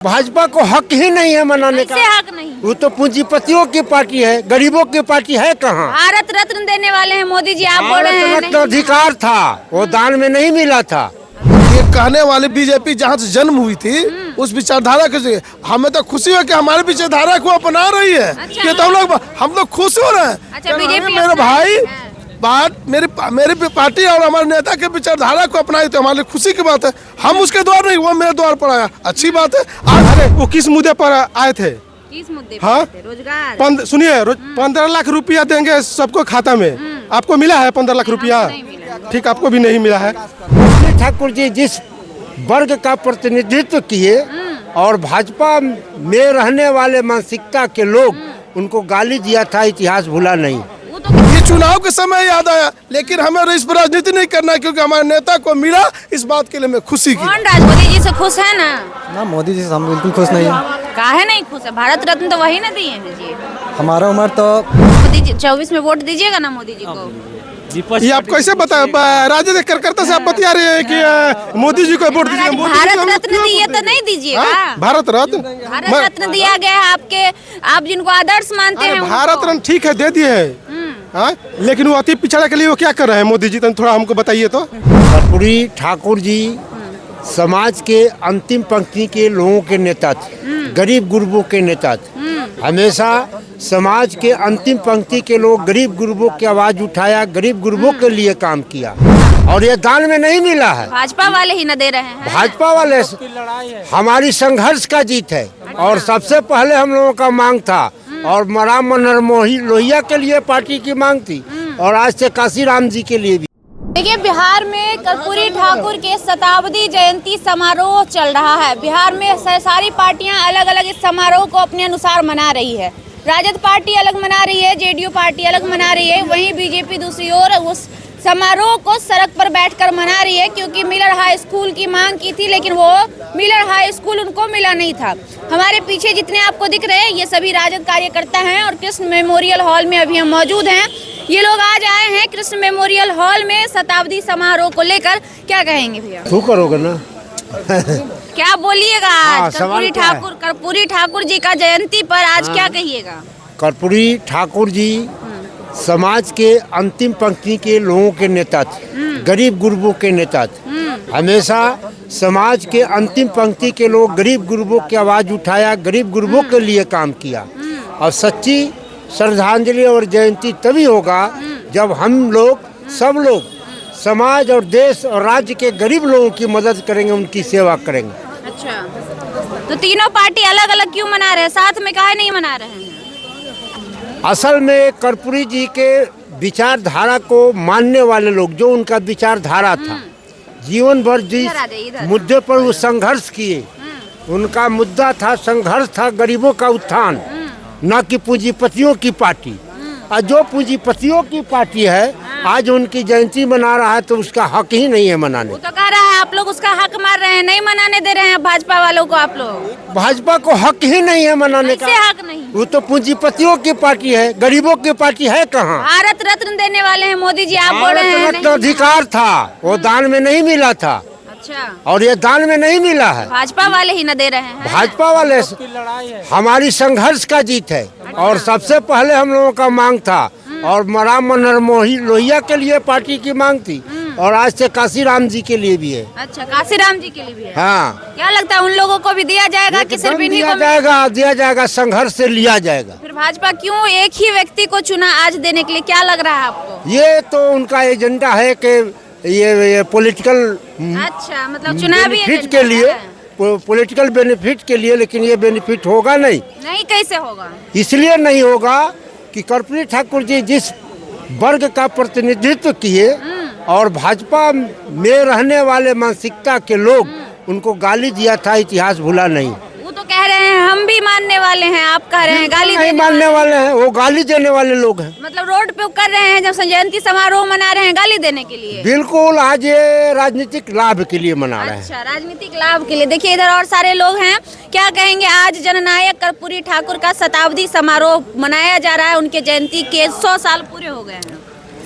भाजपा को हक ही नहीं है मनाने का। हक नहीं, वो तो पूंजीपतियों की पार्टी है, गरीबों की पार्टी है कहाँ। भारत रत्न देने वाले हैं मोदी जी, आप बोल रहे हैं भारत रत्न अधिकार था, वो दान में नहीं मिला था। ये कहने वाले बीजेपी जहाँ से जन्म हुई थी उस विचारधारा के हमें तो खुशी है कि हमारी विचारधारा को अपना रही है। अच्छा, ये तो हम लोग खुश हो रहे हैं। अच्छा, बीजेपी मेरे भाई बात मेरी पार्टी और हमारे नेता के विचारधारा को अपनाई तो हमारे लिए खुशी की बात है। हम उसके द्वार नहीं, वो मेरे द्वार पर आया, अच्छी बात है। अरे वो किस मुद्दे पर आए थे? किस मुद्दे पर? हाँ? रोजगार। सुनिए, 15 लाख रुपया देंगे सबको खाता में, आपको मिला है 15 लाख रुपया? ठीक, आपको भी नहीं मिला है। ठाकुर जी जिस वर्ग का प्रतिनिधित्व किए और भाजपा में रहने वाले मानसिकता के लोग उनको गाली दिया था, इतिहास भूला नहीं। ये चुनाव के समय याद आया, लेकिन हमें इस पर राजनीति नहीं करना क्योंकि हमारे नेता को मिला, इस बात के लिए मैं खुशी की। कौन मोदी जी से खुश है ना? ना, मोदी जी से हम बिल्कुल खुश नहीं है। काहे नहीं खुश है? भारत रत्न तो वही ना दिए हैं जी। हमारा उम्र तो मोदी जी 24 में वोट दीजिएगा ना मोदी जी को। ये आप कैसे बताए? राजनीतिक कार्यकर्ता से आप बता रहे हैं कि मोदी जी को वोट दीजिए। भारत रत्न दिए तो नहीं दीजिएगा। भारत रत्न, भारत रत्न दिया गया है आपके, आप जिनको आदर्श मानते हैं। भारत रत्न ठीक है, दे दिए हैं, लेकिन वो अति पिछड़ा के लिए वो क्या कर रहे हैं मोदी जी? तो थोड़ा हमको बताइए तो। कर्पूरी ठाकुर जी समाज के अंतिम पंक्ति के लोगों के नेता थे, गरीब गुरबों के नेता थे। हमेशा समाज के अंतिम पंक्ति के लोग गरीब गुरबों की आवाज उठाया, गरीब गुरबों के लिए काम किया और ये दान में नहीं मिला है। भाजपा वाले ही न दे रहे हैं। भाजपा वाले हमारी संघर्ष का जीत है और सबसे पहले हम लोगों का मांग था और राम मनोहर लोहिया के लिए पार्टी की मांग थी और आज से काशीराम जी के लिए भी। देखिए, बिहार में कर्पूरी ठाकुर के शताब्दी जयंती समारोह चल रहा है। बिहार में सारी पार्टियां अलग अलग इस समारोह को अपने अनुसार मना रही है। राजद पार्टी अलग मना रही है, जेडीयू पार्टी अलग मना रही है, वहीं बीजेपी दूसरी ओर उस समारोह को सड़क पर बैठकर मना रही है क्योंकि मिलर हाई स्कूल की मांग की थी, लेकिन वो मिलर हाई स्कूल उनको मिला नहीं था। हमारे पीछे जितने आपको दिख रहे हैं ये सभी राजद कार्यकर्ता हैं और कृष्ण मेमोरियल हॉल में अभी हम मौजूद हैं। ये लोग आज आए हैं कृष्ण मेमोरियल हॉल में शताब्दी समारोह को लेकर। क्या कहेंगे भैया? तू करोगे ना? क्या बोलिएगा आज कर्पूरी ठाकुर जी का जयंती पर आज क्या कहिएगा? कर्पूरी ठाकुर जी समाज के अंतिम पंक्ति के लोगों के नेता थे, गरीब गुरबों के नेता थे। हमेशा समाज के अंतिम पंक्ति के लोग गरीब गुरबों की आवाज उठाया, गरीब गुरबों के लिए काम किया और सच्ची श्रद्धांजलि और जयंती तभी होगा जब हम लोग सब लोग समाज और देश और राज्य के गरीब लोगों की मदद करेंगे, उनकी सेवा करेंगे। अच्छा, तो तीनों पार्टी अलग अलग क्यों मना रहे हैं, साथ में काहे नहीं मना रहे हैं? असल में कर्पूरी जी के विचारधारा को मानने वाले लोग, जो उनका विचारधारा था, जीवन भर जिस मुद्दे पर वो संघर्ष किए, उनका मुद्दा था, संघर्ष था गरीबों का उत्थान, न कि पूंजीपतियों की पार्टी। और जो पूंजीपतियों की पार्टी है आज उनकी जयंती मना रहा है तो उसका हक ही नहीं है मनाने। वो तो कह रहा है आप लोग उसका हक मार रहे हैं, नहीं मनाने दे रहे हैं भाजपा वालों को। आप लोग भाजपा को हक ही नहीं है मनाने का। हक नहीं, वो तो पूंजीपतियों की पार्टी है, गरीबों की पार्टी है कहाँ। भारत रत्न देने वाले हैं मोदी जी, आप बोल रहे हैं। भारत रत्न अधिकार था, वो दान में नहीं मिला था। अच्छा, और ये दान में नहीं मिला है। भाजपा वाले ही न दे रहे हैं। भाजपा वाले हमारी संघर्ष का जीत है और सबसे पहले हम लोगों का मांग था और राम मनोहर लोहिया के लिए पार्टी की मांग थी और आज से काशीराम जी के लिए भी है। अच्छा, काशीराम जी के लिए भी है। हाँ, क्या लगता है उन लोगों को भी दिया जाएगा कि सिर्फ इन्हीं को दिया जाएगा? संघर्ष से लिया जाएगा। फिर भाजपा क्यों एक ही व्यक्ति को चुना आज देने के लिए? क्या लग रहा है आपको? ये तो उनका एजेंडा है कि ये पॉलिटिकल, अच्छा, मतलब चुनावी बेनिफिट के लिए, पॉलिटिकल बेनिफिट के लिए, लेकिन ये बेनिफिट होगा नहीं। कैसे होगा? इसलिए नहीं होगा कि कर्पूरी ठाकुर जी जिस वर्ग का प्रतिनिधित्व किए और भाजपा में रहने वाले मानसिकता के लोग उनको गाली दिया था, इतिहास भूला नहीं। वो तो कह रहे हैं हम भी मानने वाले हैं, आप कह रहे हैं गाली नहीं मानने वाले हैं, वो गाली देने वाले लोग हैं। मतलब रोड पे कर रहे हैं, जब जयंती समारोह मना रहे हैं गाली देने के लिए। बिल्कुल, आज ये राजनीतिक लाभ के लिए मना रहे हैं। अच्छा, राजनीतिक लाभ के लिए। देखिए इधर और सारे लोग हैं, क्या कहेंगे? आज जननायक कर्पूरी ठाकुर का शताब्दी समारोह मनाया जा रहा है, उनके जयंती के 100 साल पूरे हो गए हैं।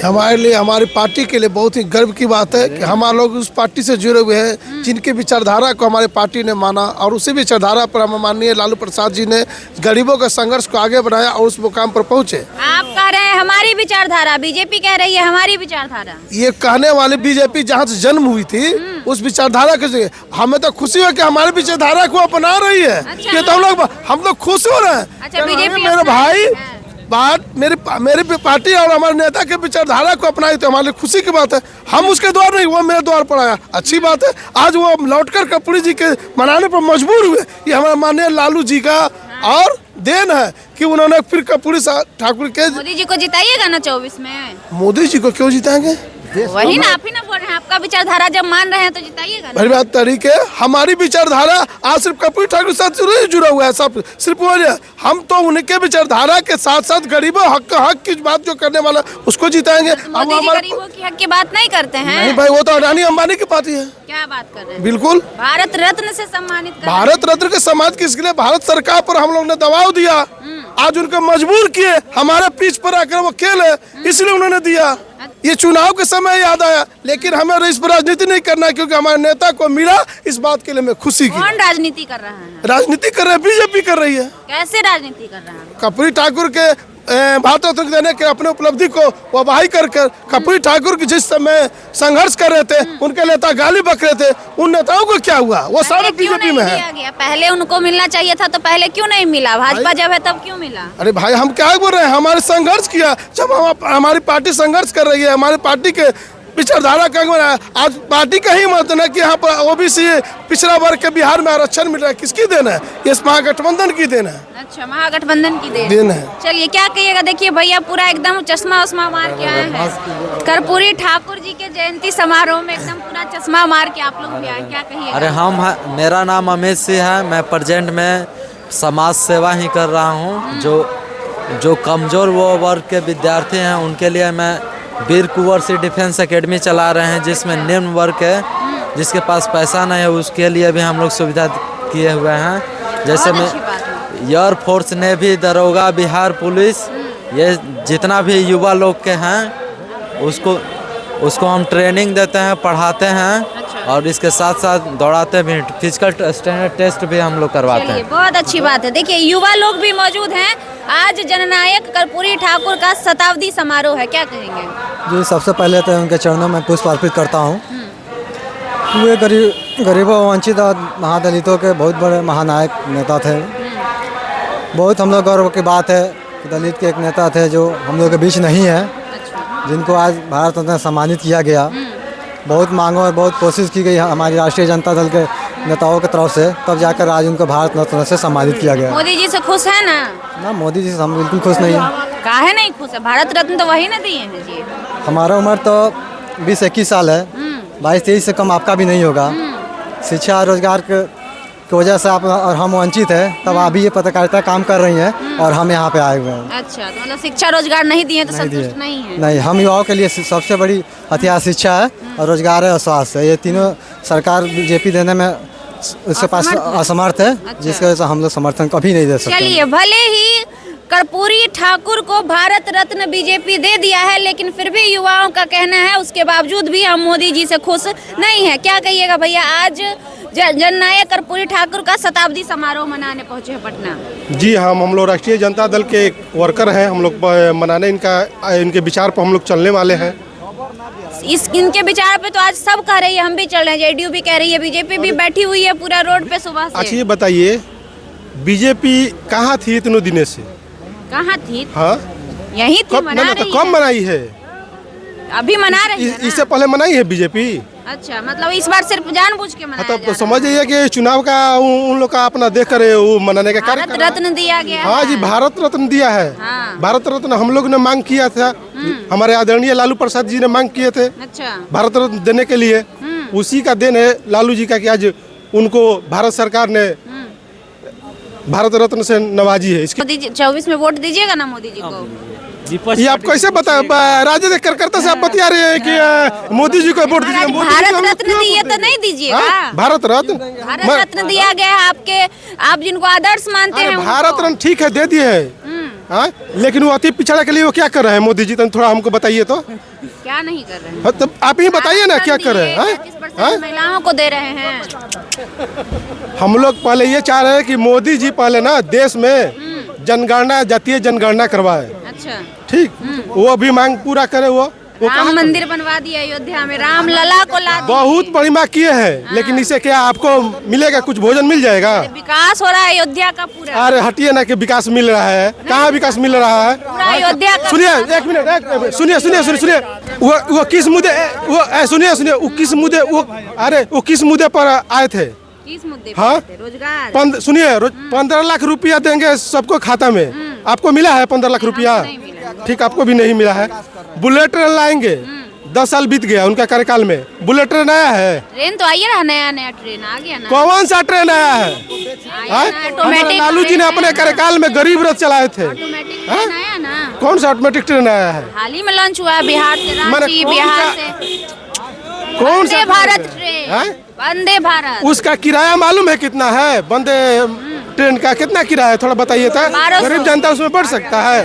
हमारे लिए, हमारी पार्टी के लिए बहुत ही गर्व की बात है कि हमारे लोग उस पार्टी से जुड़े हुए हैं जिनके विचारधारा को हमारी पार्टी ने माना और उसी विचारधारा पर हम माननीय लालू प्रसाद जी ने गरीबों के संघर्ष को आगे बढ़ाया और उस मुकाम पर पहुंचे। आप कह रहे हैं हमारी विचारधारा, बीजेपी कह रही है हमारी विचारधारा। ये कहने वाली बीजेपी जहाँ से जन्म हुई थी उस विचारधारा के जरिए हमें तो खुशी है कि हमारी विचारधारा को अपना रही है। अच्छा। ये तो हम लोग खुश हो रहे हैं। अच्छा, बीजेपी मेरे भाई बात मेरी पार्टी और हमारे नेता के विचारधारा को अपनाई तो हमारे लिए खुशी की बात है। हम उसके द्वार नहीं, वो मेरे द्वार पर आया, अच्छी बात है। आज वो लौटकर कर्पूरी जी के मनाने पर मजबूर हुए। ये हमारे माननीय लालू जी का और देन है कि उन्होंने फिर कर्पूरी ठाकुर के। मोदी जी को जिताइएगा ना 24 में? मोदी जी को क्यों जिताएंगे? वही ना, आप ही ना बोल रहे हैं, आपका विचारधारा जब मान रहे हैं तो जिताइएगा ना। मेरी बात तरीके, हमारी विचारधारा आज सिर्फ कर्पूरी ठाकुर के साथ जुड़ा हुआ है, सब सिर्फ वो हम तो उनके विचारधारा के साथ साथ गरीबों हक की बात जो करने वाला उसको जिताएंगे। मोदी जी गरीबों की हक की बात नहीं करते हैं। नहीं भाई, वो तो अडानी अंबानी की पार्टी है। क्या बात कर रहे हैं? बिल्कुल, भारत रत्न से सम्मानित कर भारत रत्न के समाज के इसके लिए भारत सरकार पर हम लोग ने दबाव दिया, आज उनको मजबूर किए, हमारे पीछ पर आकर वो खेले, इसलिए उन्होंने दिया। ये चुनाव के समय याद आया, लेकिन हमें इस पर राजनीति नहीं करना क्योंकि हमारे नेता को मिला, इस बात के लिए मैं खुशी की। कौन राजनीति कर रहा है? राजनीति कर रहे हैं, बीजेपी कर रही है। कैसे राजनीति कर रहा है? कर्पूरी ठाकुर के भारत रत्न देने के अपने उपलब्धि को वाहवाही कर कर्पूरी ठाकुर की जिस समय संघर्ष कर रहे थे, उनके नेता गाली बक रहे थे, उन नेताओं को क्या हुआ? वो सारे बीजेपी में है। पहले उनको मिलना चाहिए था, तो पहले क्यों नहीं मिला? भाजपा जब है तब क्यों मिला? अरे भाई, हम क्या बोल रहे हैं, हमारे संघर्ष किया। जब हमारी पार्टी संघर्ष कर रही है, हमारी पार्टी के विचारधारा का आज पार्टी का ही मत ना कि यहाँ पर ओबीसी पिछड़ा वर्ग के बिहार में आरक्षण मिल रहा है, किसकी देन है? इस महागठबंधन की देन है। अच्छा, महागठबंधन की देन है। चलिए, क्या कहिएगा? देखिए भैया पूरा एकदम चश्मा उस्मा मार के आए हैं। कर्पूरी ठाकुर जी के जयंती समारोह में एकदम पूरा चश्मा मार के आप लोग भी आए, क्या कहिएगा? अरे मेरा नाम अमित सिंह है। मैं प्रेजेंट में समाज सेवा ही कर रहा हूँ। जो कमज़ोर वो वर्ग के विद्यार्थी हैं उनके लिए मैं वीर कुंवर सिंह डिफेंस एकेडमी चला रहे हैं, जिसमें निम्न वर्ग है, जिसके पास पैसा नहीं है, उसके लिए भी हम लोग सुविधा किए हुए हैं। जैसे में एयर फोर्स, नेवी, दरोगा, बिहार पुलिस, ये जितना भी युवा लोग के हैं उसको हम ट्रेनिंग देते हैं, पढ़ाते हैं और इसके साथ साथ दौड़ाते भी, फिजिकल स्टैंडर्ड टेस्ट भी हम लोग करवाते हैं। बहुत अच्छी बात है। देखिए, युवा लोग भी मौजूद हैं। आज जननायक कर्पूरी ठाकुर का शताब्दी समारोह है, क्या कहेंगे? जी, सबसे पहले तो उनके चरणों में पुष्प अर्पित करता हूँ। वे गरीबों, वंचित और महादलितों के बहुत बड़े महानायक नेता थे। बहुत हम लोग गौरव की बात है कि दलित के एक नेता थे जो हम लोग के बीच नहीं है, जिनको आज भारत रत्न सम्मानित किया गया। बहुत मांगों और बहुत कोशिश की गई हमारी राष्ट्रीय जनता दल के नेताओं की तरफ से, तब जाकर आज उनको भारत रत्न से सम्मानित किया गया। मोदी जी से खुश है ना? ना, मोदी जी से हम बिल्कुल खुश नहीं हैं। काहे नहीं खुश है? भारत रत्न तो वही ना दिए हैं जी। हमारा उम्र तो 20-21 साल है, 22-23 से कम आपका भी नहीं होगा। शिक्षा और रोजगार की वजह से आप और हम वंचित हैं, तब आप भी ये पत्रकारिता काम कर रही हैं और हम यहाँ पे आए हुए हैं। अच्छा, तो मतलब शिक्षा रोजगार नहीं दिए तो संतुष्ट नहीं है? नहीं, हम युवाओं के लिए सबसे बड़ी हथियार शिक्षा है और रोजगार है और स्वास्थ्य है। ये तीनों सरकार बीजेपी देने में उसके पास असमर्थ है, जिसकी वजह से हम लोग समर्थन कभी नहीं दे सकते। चलिए, भले ही कर्पूरी ठाकुर को भारत रत्न बीजेपी दे दिया है, लेकिन फिर भी युवाओं का कहना है उसके बावजूद भी हम मोदी जी से खुश नहीं है। क्या कहिएगा भैया? आज जननायक कर्पूरी ठाकुर का शताब्दी समारोह मनाने पहुंचे हैं पटना। जी, हम लोग राष्ट्रीय जनता दल के वर्कर हैं। हम लोग मनाने इनके विचार पर हम लोग चलने वाले हैं। इनके विचार पे तो आज सब कह रही है, हम भी चल रहे हैं, जेडीयू भी कह रही है, बीजेपी भी बैठी हुई है पूरा रोड पे सुबह से। अच्छा, ये बताइए, बीजेपी कहाँ थी इतने दिनों से? कहाँ थी? हाँ, यही थी, मना रही कब मनाई है? अभी मना रही है ना? इससे पहले मनाई है बीजेपी? अच्छा, मतलब इस बार सिर्फ जानबूझ के मनाया जा रहा है। तो समझ जाइए कि चुनाव का उन लोग का अपना देख कर वो मनाने का कार्य भारत रत्न दिया गया। हाँ जी, भारत रत्न दिया है। हाँ। भारत रत्न हम लोग ने मांग किया था, हमारे आदरणीय लालू प्रसाद जी ने मांग किए थे अच्छा, भारत रत्न देने के लिए। उसी का देन है लालू जी का कि आज उनको भारत सरकार ने भारत रत्न से नवाजी है। इसके 24 में वोट दीजिएगा ना मोदी जी को? ये आप कैसे बता, राजनीतिक कार्यकर्ता से आप बता रहे हैं कि मोदी जी को वोट दीजिए? भारत रत्न दिए तो नहीं दीजिएगा? भारत रत्न, भारत रत्न दिया गया है आपके, आप जिनको आदर्श मानते हैं। भारत रत्न ठीक है, दे दिए है। हाँ, लेकिन वो अति पिछड़ा के लिए वो क्या कर रहे हैं मोदी जी, तो थोड़ा हमको बताइए तो। क्या नहीं कर रहे हैं? हाँ, तब आप ही बताइए ना क्या कर रहे हैं। 35% महिलाओं को दे रहे हैं। हम लोग पहले ये चाह रहे हैं कि मोदी जी पहले ना देश में जनगणना, जातीय जनगणना करवाए। अच्छा, ठीक, वो भी मांग पूरा करे। वो राम मंदिर बनवा दिया अयोध्या में, राम लला को ला दिया। बहुत बड़ी मांग किए हैं, लेकिन इससे क्या आपको मिलेगा, कुछ भोजन मिल जाएगा? विकास हो रहा है अयोध्या का पूरा। अरे हटिए ना कि विकास मिल रहा है, कहाँ विकास मिल रहा है? पूरा अयोध्या का। सुनिए एक मिनट, सुनिए वो किस मुद्दे, वो सुनिए वो किस मुद्दे, वो अरे वो किस मुद्दे पर आए थे? किस मुद्दे हाँ? पे? रोजगार। सुनिए 15 लाख रुपया देंगे सबको खाता में, आपको मिला है 15 लाख रुपया? ठीक, आपको भी नहीं मिला है। बुलेट ट्रेन लाएंगे, 10 साल बीत गया उनका कार्यकाल में, बुलेट ट्रेन आया है? ट्रेन तो आइए रहा, नया ट्रेन आ गया ना। कौन सा ट्रेन आया है? ऑटोमेटिक लालू जी ने अपने कार्यकाल में गरीब रथ चलाए थे। ऑटोमेटिक ट्रेन आया ना, कौन सा ऑटोमेटिक ट्रेन आया है? हाल ही में लॉन्च हुआ है बिहार से रांची, कौन बिहार सा- से कौन सा वंदे भारत ट्रेन, हैं? वंदे भारत। उसका किराया मालूम है कितना है? वंदे ट्रेन का कितना किराया है, थोड़ा बताइए तो। 1200। गरीब जनता उसमें बढ़ सकता है?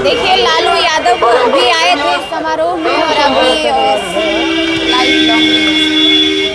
देखिए लालू यादव भी आए थे इस समारोह में और अभी लाइव